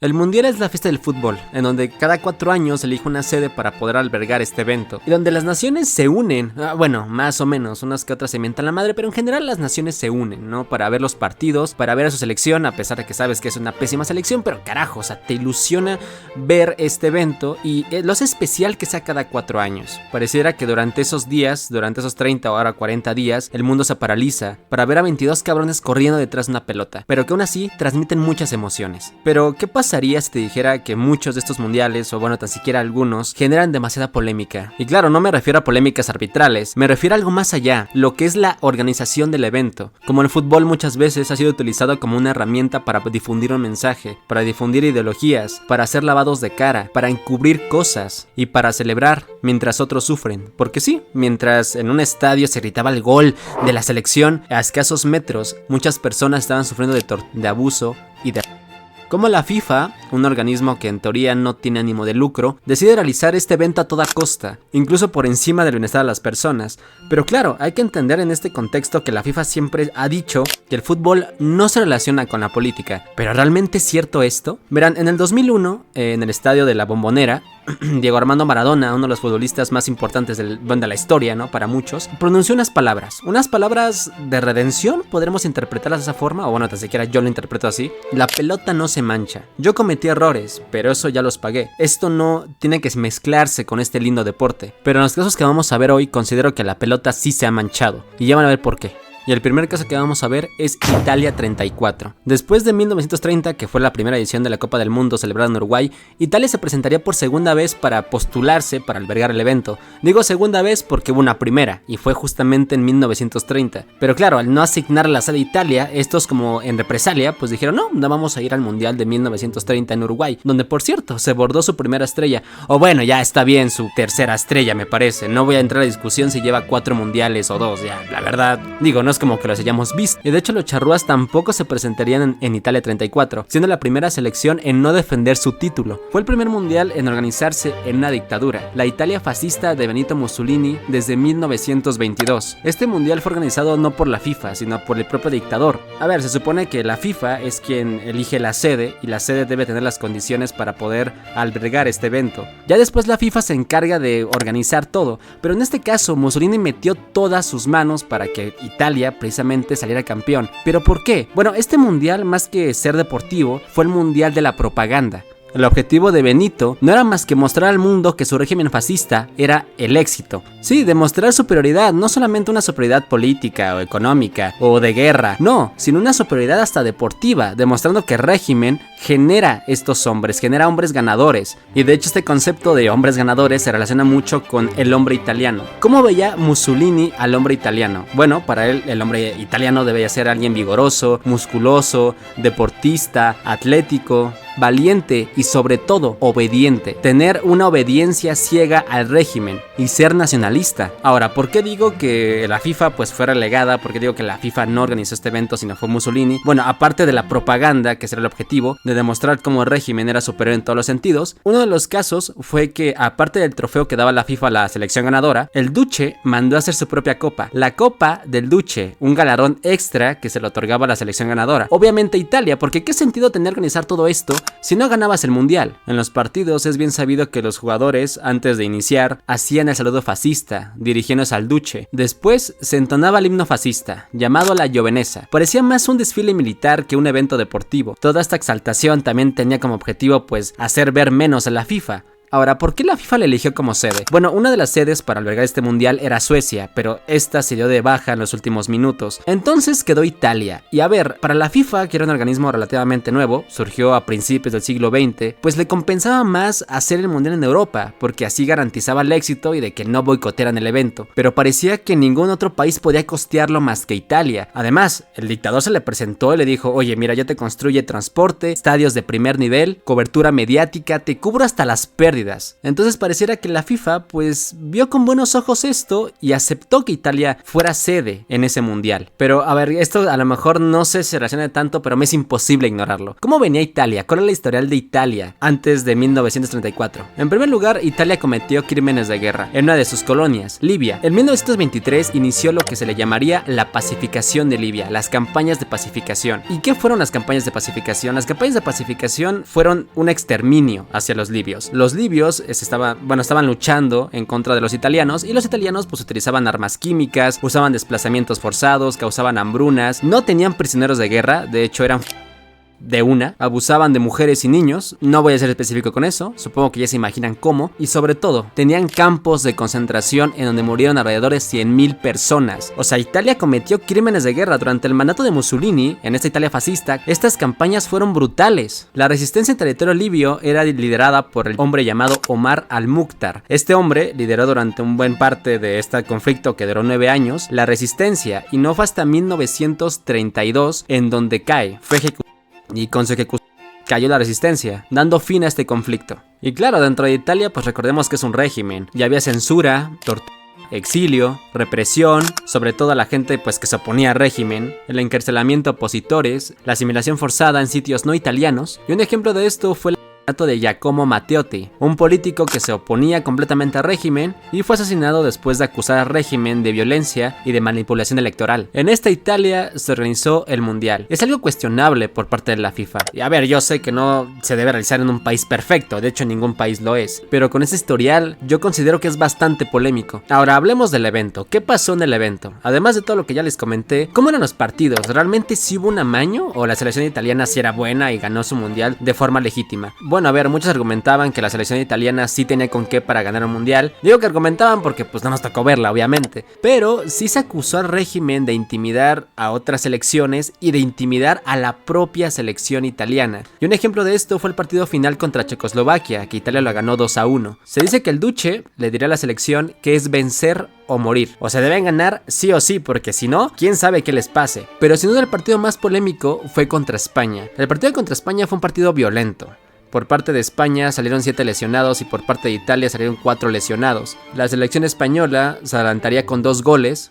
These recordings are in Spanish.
El Mundial es la fiesta del fútbol, en donde cada 4 años se elige una sede para poder albergar este evento, y donde las naciones se unen, bueno, más o menos, unas que otras se mientan la madre, pero en general las naciones se unen, ¿no? Para ver los partidos, para ver a su selección, a pesar de que sabes que es una pésima selección, pero carajo, o sea, te ilusiona ver este evento, y lo hace especial que sea cada 4 años. Pareciera que durante esos días, durante esos 30 o ahora 40 días, el mundo se paraliza para ver a 22 cabrones corriendo detrás de una pelota, pero que aún así transmiten muchas emociones. Pero, ¿qué pasa si te dijera que muchos de estos mundiales, o bueno, tan siquiera algunos, generan demasiada polémica? Y claro, no me refiero a polémicas arbitrales, me refiero a algo más allá, lo que es la organización del evento. Como el fútbol muchas veces ha sido utilizado como una herramienta para difundir un mensaje, para difundir ideologías, para hacer lavados de cara, para encubrir cosas y para celebrar mientras otros sufren. Porque sí, mientras en un estadio se gritaba el gol de la selección, a escasos metros, muchas personas estaban sufriendo de abuso y de... Como la FIFA, un organismo que en teoría no tiene ánimo de lucro, decide realizar este evento a toda costa, incluso por encima del bienestar de las personas. Pero claro, hay que entender en este contexto que la FIFA siempre ha dicho que el fútbol no se relaciona con la política. ¿Pero realmente es cierto esto? Verán, en el 2001, en el estadio de La Bombonera, Diego Armando Maradona, uno de los futbolistas más importantes de la historia, ¿no? Para muchos, pronunció unas palabras de redención, podremos interpretarlas de esa forma, o bueno, tan siquiera yo lo interpreto así. La pelota no se mancha. Yo cometí errores, pero eso ya los pagué. Esto no tiene que mezclarse con este lindo deporte. Pero en los casos que vamos a ver hoy, considero que la pelota sí se ha manchado. Y ya van a ver por qué. Y el primer caso que vamos a ver es Italia 34. Después de 1930, que fue la primera edición de la Copa del Mundo celebrada en Uruguay, Italia se presentaría por segunda vez para postularse para albergar el evento. Digo segunda vez porque hubo una primera, y fue justamente en 1930. Pero claro, al no asignar la sede a Italia, estos como en represalia, pues dijeron no vamos a ir al Mundial de 1930 en Uruguay, donde por cierto se bordó su primera estrella. O bueno, ya está bien su tercera estrella me parece. No voy a entrar a discusión si lleva 4 mundiales o 2, ya, la verdad, digo, no es como que los hayamos visto. Y de hecho los charrúas tampoco se presentarían en Italia 34, siendo la primera selección en no defender su título. Fue el primer mundial en organizarse en una dictadura, la Italia fascista de Benito Mussolini, desde 1922. Este mundial fue organizado no por la FIFA, sino por el propio dictador. A ver, se supone que la FIFA es quien elige la sede, y la sede debe tener las condiciones para poder albergar este evento. Ya después la FIFA se encarga de organizar todo, pero en este caso Mussolini metió todas sus manos para que Italia precisamente saliera campeón. ¿Pero por qué? Bueno, este mundial, más que ser deportivo, fue el mundial de la propaganda. El objetivo de Benito no era más que mostrar al mundo que su régimen fascista era el éxito. Sí, demostrar superioridad, no solamente una superioridad política o económica o de guerra, no, sino una superioridad hasta deportiva, demostrando que el régimen genera estos hombres, genera hombres ganadores. Y de hecho este concepto de hombres ganadores se relaciona mucho con el hombre italiano. ¿Cómo veía Mussolini al hombre italiano? Bueno, para él el hombre italiano debía ser alguien vigoroso, musculoso, deportista, atlético, valiente y sobre todo obediente, tener una obediencia ciega al régimen y ser nacionalista. Ahora, ¿por qué digo que la FIFA pues fue relegada? ¿Por qué digo que la FIFA no organizó este evento sino fue Mussolini? Bueno, aparte de la propaganda, que será el objetivo de demostrar cómo el régimen era superior en todos los sentidos, uno de los casos fue que aparte del trofeo que daba la FIFA a la selección ganadora, el Duce mandó a hacer su propia copa, la Copa del Duce, un galardón extra que se le otorgaba a la selección ganadora. Obviamente Italia, porque ¿qué sentido tenía organizar todo esto si no ganabas el mundial? En los partidos es bien sabido que los jugadores, antes de iniciar, hacían el saludo fascista, dirigiéndose al Duce. Después se entonaba el himno fascista, llamado la Giovenesa. Parecía más un desfile militar que un evento deportivo. Toda esta exaltación también tenía como objetivo pues hacer ver menos a la FIFA. Ahora, ¿por qué la FIFA la eligió como sede? Bueno, una de las sedes para albergar este mundial era Suecia, pero esta se dio de baja en los últimos minutos. Entonces quedó Italia. Y a ver, para la FIFA, que era un organismo relativamente nuevo, surgió a principios del siglo XX, pues le compensaba más hacer el mundial en Europa, porque así garantizaba el éxito y de que no boicotearan el evento. Pero parecía que ningún otro país podía costearlo más que Italia. Además, el dictador se le presentó y le dijo, oye, mira, yo te construye transporte, estadios de primer nivel, cobertura mediática, te cubro hasta las pérdidas pérdidas. Entonces pareciera que la FIFA pues vio con buenos ojos esto y aceptó que Italia fuera sede en ese mundial. Pero a ver, esto a lo mejor no sé si se relaciona tanto, pero me es imposible ignorarlo. ¿Cómo venía Italia? ¿Cuál era la historial de Italia antes de 1934? En primer lugar, Italia cometió crímenes de guerra en una de sus colonias, Libia. En 1923 inició lo que se le llamaría la pacificación de Libia, las campañas de pacificación. ¿Y qué fueron las campañas de pacificación? Las campañas de pacificación fueron un exterminio hacia los libios. Los libios estaban luchando en contra de los italianos, y los italianos pues utilizaban armas químicas, usaban desplazamientos forzados, causaban hambrunas, no tenían prisioneros de guerra, de hecho eran abusaban de mujeres y niños, no voy a ser específico con eso, supongo que ya se imaginan cómo, y sobre todo, tenían campos de concentración en donde murieron alrededor de 100,000 personas. O sea, Italia cometió crímenes de guerra durante el mandato de Mussolini, en esta Italia fascista. Estas campañas fueron brutales. La resistencia en territorio libio era liderada por el hombre llamado Omar al-Mukhtar. Este hombre lideró durante un buen parte de este conflicto que duró 9 años, la resistencia, y no fue hasta 1932 en donde fue ejecutado. Y con su ejecución cayó la resistencia, dando fin a este conflicto. Y claro, dentro de Italia pues recordemos que es un régimen, ya había censura, tortura, exilio, represión, sobre todo a la gente pues que se oponía al régimen, el encarcelamiento a opositores, la asimilación forzada en sitios no italianos, y un ejemplo de esto fue el asesinato de Giacomo Matteotti, un político que se oponía completamente al régimen y fue asesinado después de acusar al régimen de violencia y de manipulación electoral. En esta Italia se organizó el mundial. Es algo cuestionable por parte de la FIFA. Y a ver, yo sé que no se debe realizar en un país perfecto, de hecho ningún país lo es, pero con ese historial yo considero que es bastante polémico. Ahora hablemos del evento. ¿Qué pasó en el evento? Además de todo lo que ya les comenté, ¿cómo eran los partidos? ¿Realmente sí hubo un amaño o la selección italiana sí era buena y ganó su mundial de forma legítima? Bueno, a ver, muchos argumentaban que la selección italiana sí tenía con qué para ganar un mundial. Digo que argumentaban porque pues no nos tocó verla, obviamente. Pero sí se acusó al régimen de intimidar a otras selecciones y de intimidar a la propia selección italiana. Y un ejemplo de esto fue el partido final contra Checoslovaquia, que Italia lo ganó 2-1. Se dice que el Duce le dirá a la selección que es vencer o morir. O sea, deben ganar sí o sí, porque si no, quién sabe qué les pase. Pero sin duda el partido más polémico fue contra España. El partido contra España fue un partido violento. Por parte de España salieron 7 lesionados y por parte de Italia salieron 4 lesionados. La selección española se adelantaría con 2 goles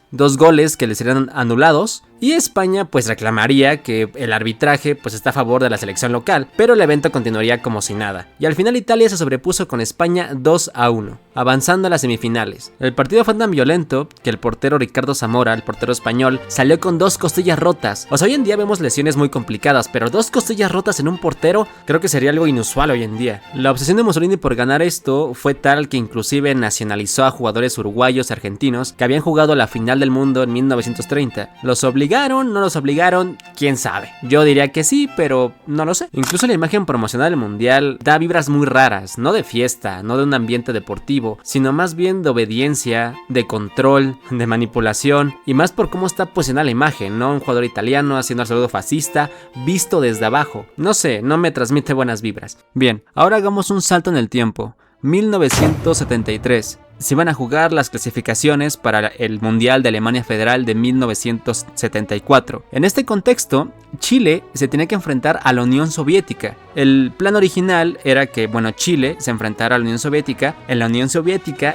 que les serían anulados. Y España pues reclamaría que el arbitraje pues está a favor de la selección local, pero el evento continuaría como si nada. Y al final Italia se sobrepuso con España 2-1, avanzando a las semifinales. El partido fue tan violento que el portero Ricardo Zamora, el portero español, salió con 2 costillas rotas. O sea, hoy en día vemos lesiones muy complicadas, pero 2 costillas rotas en un portero creo que sería algo inusual hoy en día. La obsesión de Mussolini por ganar esto fue tal que inclusive nacionalizó a jugadores uruguayos y argentinos que habían jugado la final del mundo en 1930. Los obligaron, no los obligaron, quién sabe. Yo diría que sí, pero no lo sé. Incluso la imagen promocional del mundial da vibras muy raras, no de fiesta, no de un ambiente deportivo, sino más bien de obediencia, de control, de manipulación, y más por cómo está posicionada la imagen, ¿no? Un jugador italiano haciendo el saludo fascista, visto desde abajo. No sé, no me transmite buenas vibras. Bien, ahora hagamos un salto en el tiempo. 1973. Se iban a jugar las clasificaciones para el Mundial de Alemania Federal de 1974. En este contexto, Chile se tenía que enfrentar a la Unión Soviética. El plan original era que, Chile se enfrentara a la Unión Soviética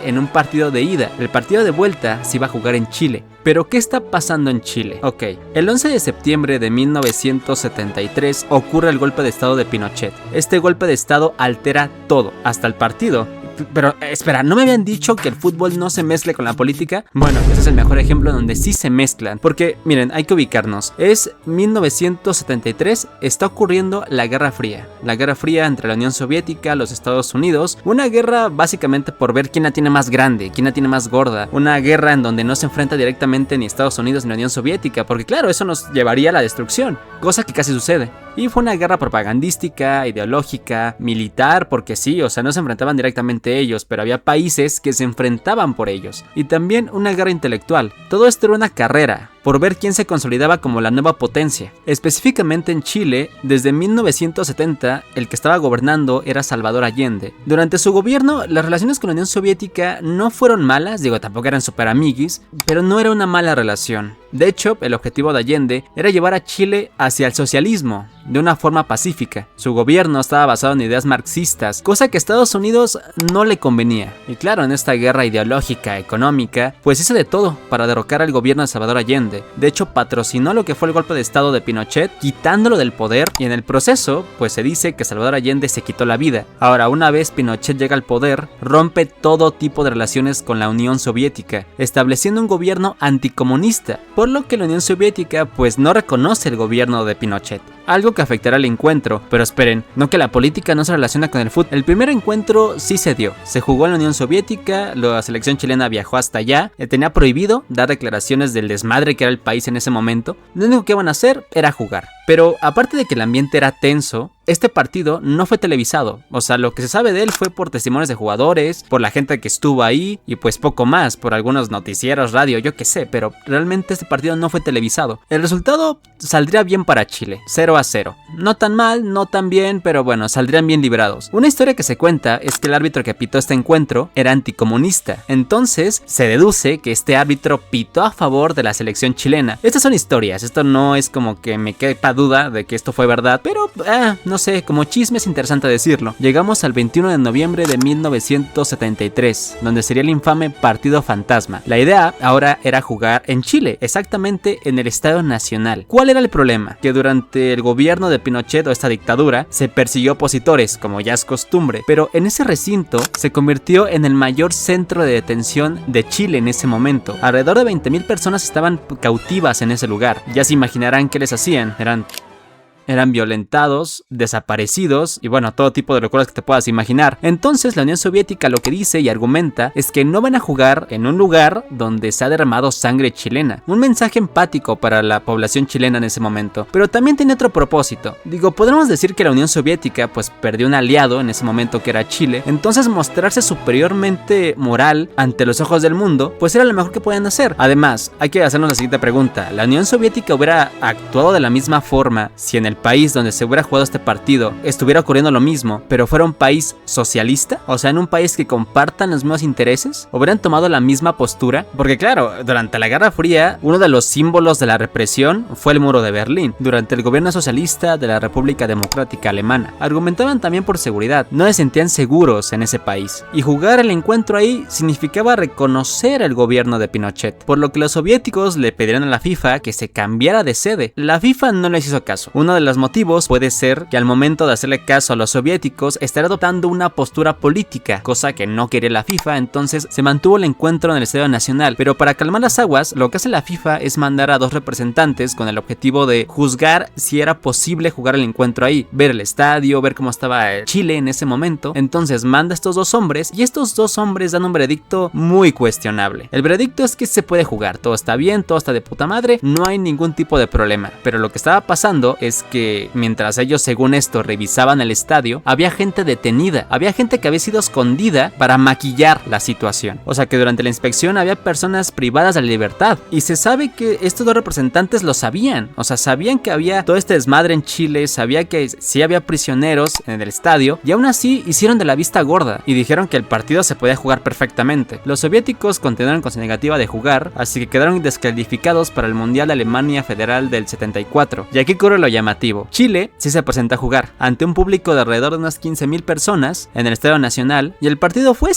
en un partido de ida. El partido de vuelta se iba a jugar en Chile. ¿Pero qué está pasando en Chile? Ok, el 11 de septiembre de 1973 ocurre el golpe de estado de Pinochet. Este golpe de estado altera todo, hasta el partido. Pero espera, ¿no me habían dicho que el fútbol no se mezcle con la política? Bueno, ese es el mejor ejemplo donde sí se mezclan. Porque, miren, hay que ubicarnos. Es 1973, está ocurriendo la Guerra Fría. La Guerra Fría entre la Unión Soviética, los Estados Unidos. Una guerra básicamente por ver quién la tiene más grande, quién la tiene más gorda. Una guerra en donde no se enfrenta directamente ni Estados Unidos ni la Unión Soviética. Porque claro, eso nos llevaría a la destrucción. Cosa que casi sucede. Y fue una guerra propagandística, ideológica, militar, porque sí, o sea, no se enfrentaban directamente ellos, pero había países que se enfrentaban por ellos. Y también una guerra intelectual. Todo esto era una carrera. por ver quién se consolidaba como la nueva potencia. Específicamente en Chile, desde 1970, el que estaba gobernando era Salvador Allende. Durante su gobierno, las relaciones con la Unión Soviética no fueron malas, tampoco eran super amiguis, pero no era una mala relación. De hecho, el objetivo de Allende era llevar a Chile hacia el socialismo, de una forma pacífica. Su gobierno estaba basado en ideas marxistas, cosa que a Estados Unidos no le convenía. Y claro, en esta guerra ideológica, económica, pues hizo de todo para derrocar al gobierno de Salvador Allende. De hecho, patrocinó lo que fue el golpe de estado de Pinochet, quitándolo del poder, y en el proceso, pues se dice que Salvador Allende se quitó la vida. Ahora, una vez Pinochet llega al poder, rompe todo tipo de relaciones con la Unión Soviética, estableciendo un gobierno anticomunista, por lo que la Unión Soviética pues no reconoce el gobierno de Pinochet. Algo que afectará al encuentro, pero esperen, no que la política no se relaciona con el fútbol. El primer encuentro sí se dio, se jugó en la Unión Soviética, la selección chilena viajó hasta allá, tenía prohibido dar declaraciones del desmadre que era el país en ese momento, lo único que iban a hacer era jugar. Pero aparte de que el ambiente era tenso, este partido no fue televisado, o sea, lo que se sabe de él fue por testimonios de jugadores, por la gente que estuvo ahí y pues poco más, por algunos noticieros, radio, yo qué sé, pero realmente este partido no fue televisado. El resultado saldría bien para Chile, 0-0. No tan mal, no tan bien, pero bueno, saldrían bien librados. Una historia que se cuenta es que el árbitro que pitó este encuentro era anticomunista, entonces se deduce que este árbitro pitó a favor de la selección chilena. Estas son historias, esto no es como que me quepa duda de que esto fue verdad, pero no sé, como chisme es interesante decirlo. Llegamos al 21 de noviembre de 1973, donde sería el infame Partido Fantasma. La idea ahora era jugar en Chile, exactamente en el Estadio Nacional. ¿Cuál era el problema? Que durante el gobierno de Pinochet o esta dictadura se persiguió opositores, como ya es costumbre, pero en ese recinto se convirtió en el mayor centro de detención de Chile en ese momento. Alrededor de 20,000 personas estaban cautivas en ese lugar. Ya se imaginarán qué les hacían. Eran violentados, desaparecidos y bueno, todo tipo de locuras que te puedas imaginar. Entonces la Unión Soviética lo que dice y argumenta es que no van a jugar en un lugar donde se ha derramado sangre chilena. Un mensaje empático para la población chilena en ese momento, pero también tiene otro propósito. Podremos decir que la Unión Soviética pues perdió un aliado en ese momento que era Chile, entonces mostrarse superiormente moral ante los ojos del mundo pues era lo mejor que podían hacer. Además, hay que hacernos la siguiente pregunta: ¿la Unión Soviética hubiera actuado de la misma forma si en el país donde se hubiera jugado este partido estuviera ocurriendo lo mismo, pero fuera un país socialista? O sea, en un país que compartan los mismos intereses, ¿hubieran tomado la misma postura? Porque claro, durante la Guerra Fría, uno de los símbolos de la represión fue el muro de Berlín. Durante el gobierno socialista de la República Democrática Alemana, argumentaban también por seguridad, no se sentían seguros en ese país, y jugar el encuentro ahí significaba reconocer el gobierno de Pinochet, por lo que los soviéticos le pedirían a la FIFA que se cambiara de sede. La FIFA no les hizo caso. Uno de los motivos puede ser que al momento de hacerle caso a los soviéticos estaría adoptando una postura política, cosa que no quería la FIFA, entonces se mantuvo el encuentro en el Estadio Nacional. Pero para calmar las aguas, lo que hace la FIFA es mandar a 2 representantes con el objetivo de juzgar si era posible jugar el encuentro ahí, ver el estadio, ver cómo estaba Chile en ese momento. Entonces manda a estos 2 hombres y estos 2 hombres dan un veredicto muy cuestionable. El veredicto es que se puede jugar, todo está bien, todo está de puta madre, no hay ningún tipo de problema. Pero lo que estaba pasando es que mientras ellos según esto revisaban el estadio, había gente detenida, había gente que había sido escondida para maquillar la situación. O sea que durante la inspección había personas privadas de la libertad, y se sabe que estos 2 representantes lo sabían, o sea, sabían que había todo este desmadre en Chile, sabía que sí había prisioneros en el estadio, y aún así hicieron de la vista gorda y dijeron que el partido se podía jugar perfectamente. Los soviéticos continuaron con su negativa de jugar, así que quedaron descalificados para el Mundial de Alemania Federal del 74. Y aquí ocurre lo llamativo: Chile sí se presenta a jugar ante un público de alrededor de unas 15,000 personas en el Estadio Nacional, y el partido fue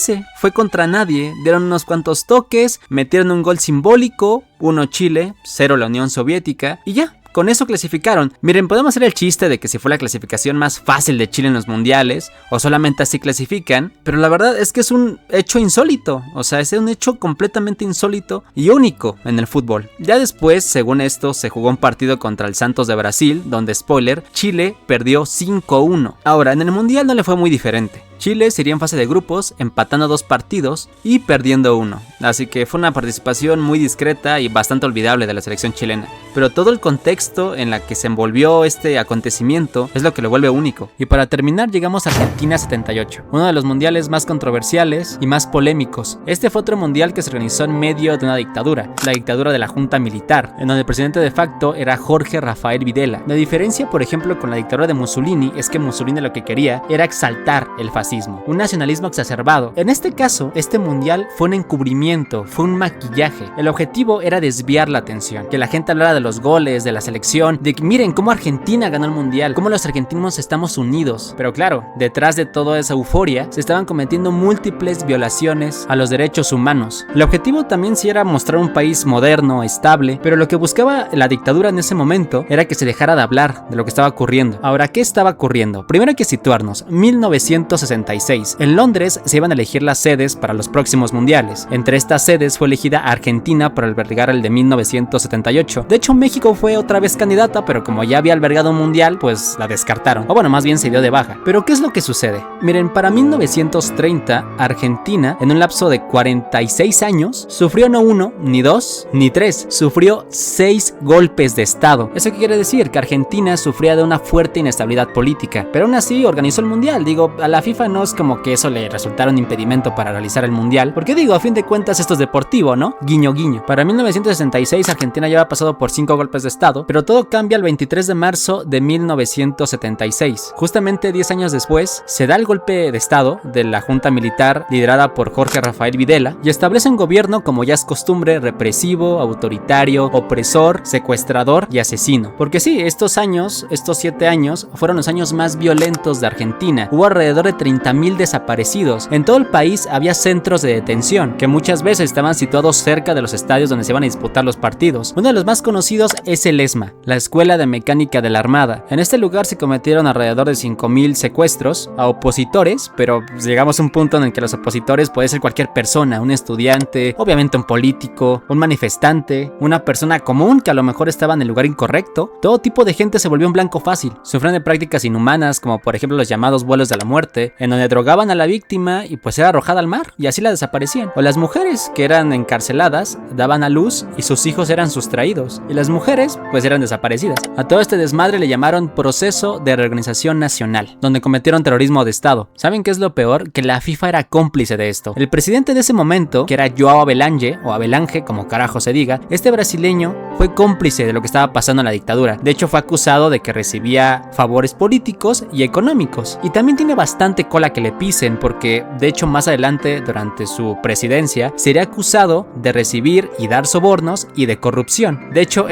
contra nadie, dieron unos cuantos toques, metieron un gol simbólico, 1 Chile, 0 la Unión Soviética, y ya. Con eso clasificaron. Miren, podemos hacer el chiste de que si fue la clasificación más fácil de Chile en los mundiales, o solamente así clasifican, pero la verdad es que es un hecho insólito. O sea, es un hecho completamente insólito y único en el fútbol. Ya después, según esto, se jugó un partido contra el Santos de Brasil, donde, spoiler, Chile perdió 5-1. Ahora, en el mundial no le fue muy diferente. Chile se iría en fase de grupos, empatando 2 partidos y perdiendo 1. Así que fue una participación muy discreta y bastante olvidable de la selección chilena. Pero todo el contexto en la que se envolvió este acontecimiento es lo que lo vuelve único. Y para terminar llegamos a Argentina 78, uno de los mundiales más controversiales y más polémicos. Este fue otro mundial que se organizó en medio de una dictadura, la dictadura de la Junta Militar, en donde el presidente de facto era Jorge Rafael Videla. La diferencia, por ejemplo, con la dictadura de Mussolini es que Mussolini lo que quería era exaltar el fascismo, un nacionalismo exacerbado. En este caso, este mundial fue un encubrimiento, fue un maquillaje. El objetivo era desviar la atención, que la gente hablara de los goles, de la selección, de que miren cómo Argentina ganó el mundial, cómo los argentinos estamos unidos. Pero claro, detrás de toda esa euforia se estaban cometiendo múltiples violaciones a los derechos humanos. El objetivo también sí era mostrar un país moderno, estable, pero lo que buscaba la dictadura en ese momento era que se dejara de hablar de lo que estaba ocurriendo. Ahora, ¿qué estaba ocurriendo? Primero hay que situarnos. 1966. En Londres se iban a elegir las sedes para los próximos mundiales. Entre estas sedes fue elegida Argentina para albergar el de 1978. De hecho, México fue otra vez candidata, pero como ya había albergado un mundial, pues la descartaron. O bueno, más bien se dio de baja. Pero ¿qué es lo que sucede? Miren, para 1930, Argentina, en un lapso de 46 años, sufrió no 1, ni 2, ni 3, sufrió 6 golpes de estado. ¿Eso qué quiere decir? Que Argentina sufría de una fuerte inestabilidad política, pero aún así organizó el mundial. Digo, a la FIFA no es como que eso le resultara un impedimento para realizar el mundial, porque digo, a fin de cuentas esto es deportivo, ¿no? Guiño guiño. Para 1966 Argentina ya había pasado por 5 golpes de estado, pero todo cambia el 23 de marzo de 1976. Justamente 10 años después se da el golpe de estado de la Junta Militar liderada por Jorge Rafael Videla y establece un gobierno, como ya es costumbre, represivo, autoritario, opresor, secuestrador y asesino. Porque sí, estos 7 años fueron los años más violentos de Argentina. Hubo alrededor de 30,000 desaparecidos. En todo el país había centros de detención, que muchas veces estaban situados cerca de los estadios donde se iban a disputar los partidos. Uno de los más conocidos es el ESMA, la Escuela de Mecánica de la Armada. En este lugar se cometieron alrededor de 5,000 secuestros a opositores, pero llegamos a un punto en el que los opositores puede ser cualquier persona, un estudiante, obviamente un político, un manifestante, una persona común que a lo mejor estaba en el lugar incorrecto. Todo tipo de gente se volvió un blanco fácil. Sufrían de prácticas inhumanas, como por ejemplo los llamados vuelos de la muerte, en donde drogaban a la víctima y pues era arrojada al mar y así la desaparecían. O las mujeres que eran encarceladas daban a luz y sus hijos eran sustraídos, y las mujeres pues eran desaparecidas. A todo este desmadre le llamaron Proceso de Reorganización Nacional, donde cometieron terrorismo de Estado. ¿Saben qué es lo peor? Que la FIFA era cómplice de esto. El presidente de ese momento, que era João Avelange, o Avelange como carajo se diga, este brasileño fue cómplice de lo que estaba pasando en la dictadura. De hecho fue acusado de que recibía favores políticos y económicos, y también tiene bastante cola que le pisen, porque de hecho más adelante durante su presidencia sería acusado de recibir y dar sobornos y de corrupción. De hecho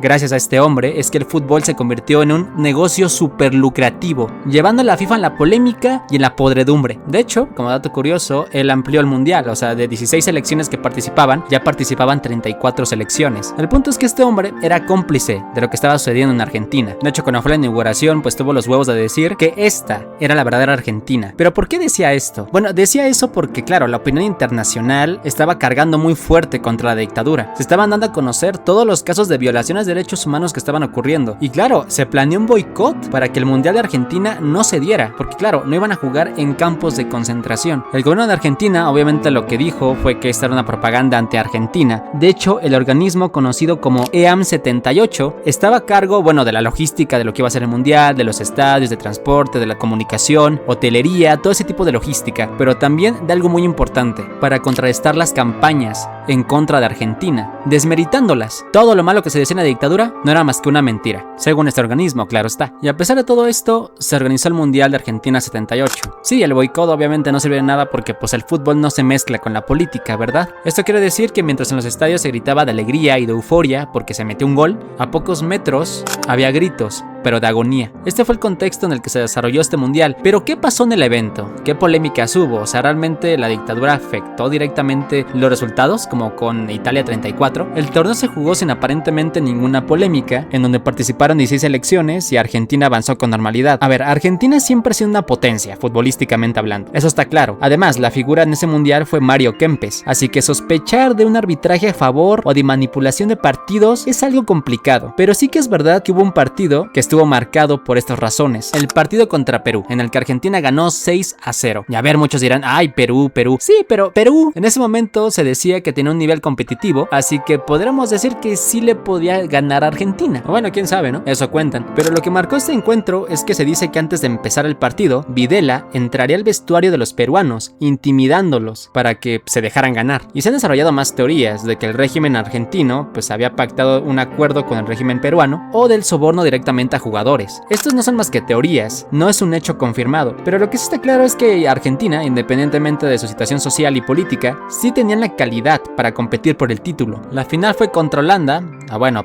gracias a este hombre es que el fútbol se convirtió en un negocio súper lucrativo, llevando a la FIFA en la polémica y en la podredumbre. De hecho, como dato curioso, él amplió el mundial, o sea, de 16 selecciones que participaban, ya participaban 34 selecciones. El punto es que este hombre era cómplice de lo que estaba sucediendo en Argentina. De hecho, cuando fue la inauguración, pues tuvo los huevos de decir que esta era la verdadera Argentina. ¿Pero por qué decía esto? Bueno, decía eso porque, claro, la opinión internacional estaba cargando muy fuerte contra la dictadura. Se estaban dando a conocer todos los casos de violaciones de derechos humanos que estaban ocurriendo. Y claro, se planeó un boicot para que el Mundial de Argentina no se diera, porque claro, no iban a jugar en campos de concentración. El gobierno de Argentina obviamente lo que dijo fue que esta era una propaganda anti-Argentina. De hecho, el organismo conocido como EAM 78 estaba a cargo, de la logística de lo que iba a ser el Mundial, de los estadios, de transporte, de la comunicación, hotelería, todo ese tipo de logística, pero también de algo muy importante, para contrarrestar las campañas en contra de Argentina, desmeritándolas. Todo lo malo que se decía en la dictadura no era más que una mentira, según este organismo, claro está. Y a pesar de todo esto, se organizó el Mundial de Argentina 78. Sí, el boicot obviamente no sirvió de nada porque pues el fútbol no se mezcla con la política, ¿verdad? Esto quiere decir que mientras en los estadios se gritaba de alegría y de euforia porque se metió un gol, a pocos metros había gritos, pero de agonía. Este fue el contexto en el que se desarrolló este mundial. Pero ¿qué pasó en el evento? ¿Qué polémicas hubo? O sea, ¿realmente la dictadura afectó directamente los resultados, como con Italia 34, el torneo se jugó sin aparentemente ninguna polémica, en donde participaron 16 selecciones y Argentina avanzó con normalidad. A ver, Argentina siempre ha sido una potencia, futbolísticamente hablando, eso está claro. Además, la figura en ese mundial fue Mario Kempes, así que sospechar de un arbitraje a favor o de manipulación de partidos es algo complicado, pero sí que es verdad que hubo un partido que estuvo marcado por estas razones, el partido contra Perú, en el que Argentina ganó 6-0. Y a ver, muchos dirán, ay, Perú, sí, pero Perú en ese momento se decía que tenía un nivel competitivo, así que podríamos decir que sí le podía ganar a Argentina, o bueno, quién sabe, ¿no? Eso cuentan. Pero lo que marcó este encuentro es que se dice que antes de empezar el partido, Videla entraría al vestuario de los peruanos, intimidándolos para que se dejaran ganar. Y se han desarrollado más teorías de que el régimen argentino pues había pactado un acuerdo con el régimen peruano, o del soborno directamente a jugadores. Estos no son más que teorías, no es un hecho confirmado, pero lo que sí está claro es que Argentina, independientemente de su situación social y política, sí tenían la calidad para competir por el título. La final fue contra Holanda,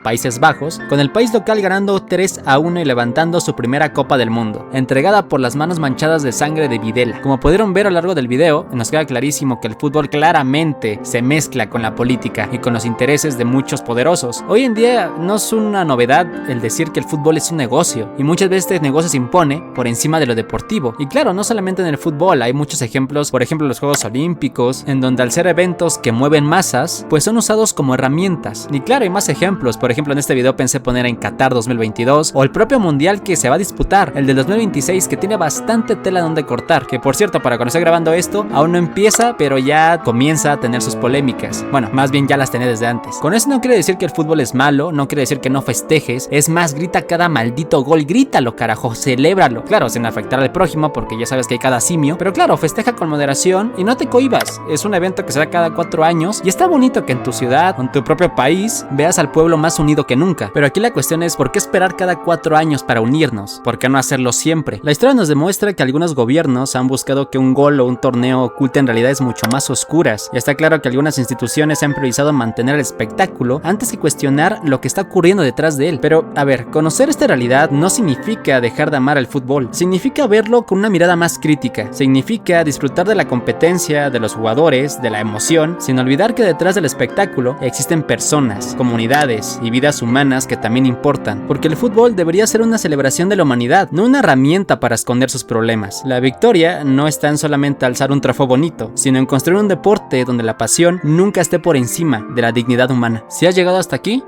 Países Bajos, con el país local ganando 3-1 y levantando su primera Copa del Mundo, entregada por las manos manchadas de sangre de Videla. Como pudieron ver a lo largo del video, nos queda clarísimo que el fútbol claramente se mezcla con la política y con los intereses de muchos poderosos. Hoy en día no es una novedad el decir que el fútbol es un negocio, y muchas veces este negocio se impone por encima de lo deportivo. Y claro, no solamente en el fútbol, hay muchos ejemplos, por ejemplo los Juegos Olímpicos, en donde al ser eventos que mueven masas, pues son usados como herramientas. Y claro, hay más ejemplos, por ejemplo en este video pensé poner en Qatar 2022, o el propio mundial que se va a disputar, el del 2026, que tiene bastante tela donde cortar, que por cierto, para cuando estoy grabando esto, aún no empieza, pero ya comienza a tener sus polémicas. Bueno, más bien ya las tenía desde antes. Con eso no quiere decir que el fútbol es malo, no quiere decir que no festejes, es más, grita cada maldito gol, grítalo carajo, celébralo, claro, sin afectar al prójimo, porque ya sabes que hay cada simio, pero claro, festeja con moderación y no te cohibas. Es un evento que se da cada 4 años y está bonito que en tu ciudad o en tu propio país veas al pueblo más unido que nunca. Pero aquí la cuestión es, ¿por qué esperar cada 4 años para unirnos? ¿Por qué no hacerlo siempre? La historia nos demuestra que algunos gobiernos han buscado que un gol o un torneo oculten realidades mucho más oscuras, y está claro que algunas instituciones han priorizado mantener el espectáculo antes que cuestionar lo que está ocurriendo detrás de él. Pero, a ver, conocer esta realidad no significa dejar de amar al fútbol, significa verlo con una mirada más crítica, significa disfrutar de la competencia, de los jugadores, de la emoción, sin olvidar que detrás del espectáculo existen personas, comunidades y vidas humanas que también importan, porque el fútbol debería ser una celebración de la humanidad, no una herramienta para esconder sus problemas. La victoria no está en solamente alzar un trofeo bonito, sino en construir un deporte donde la pasión nunca esté por encima de la dignidad humana. Si has llegado hasta aquí,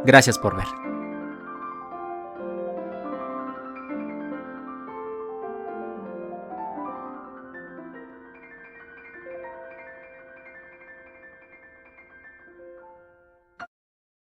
gracias por ver.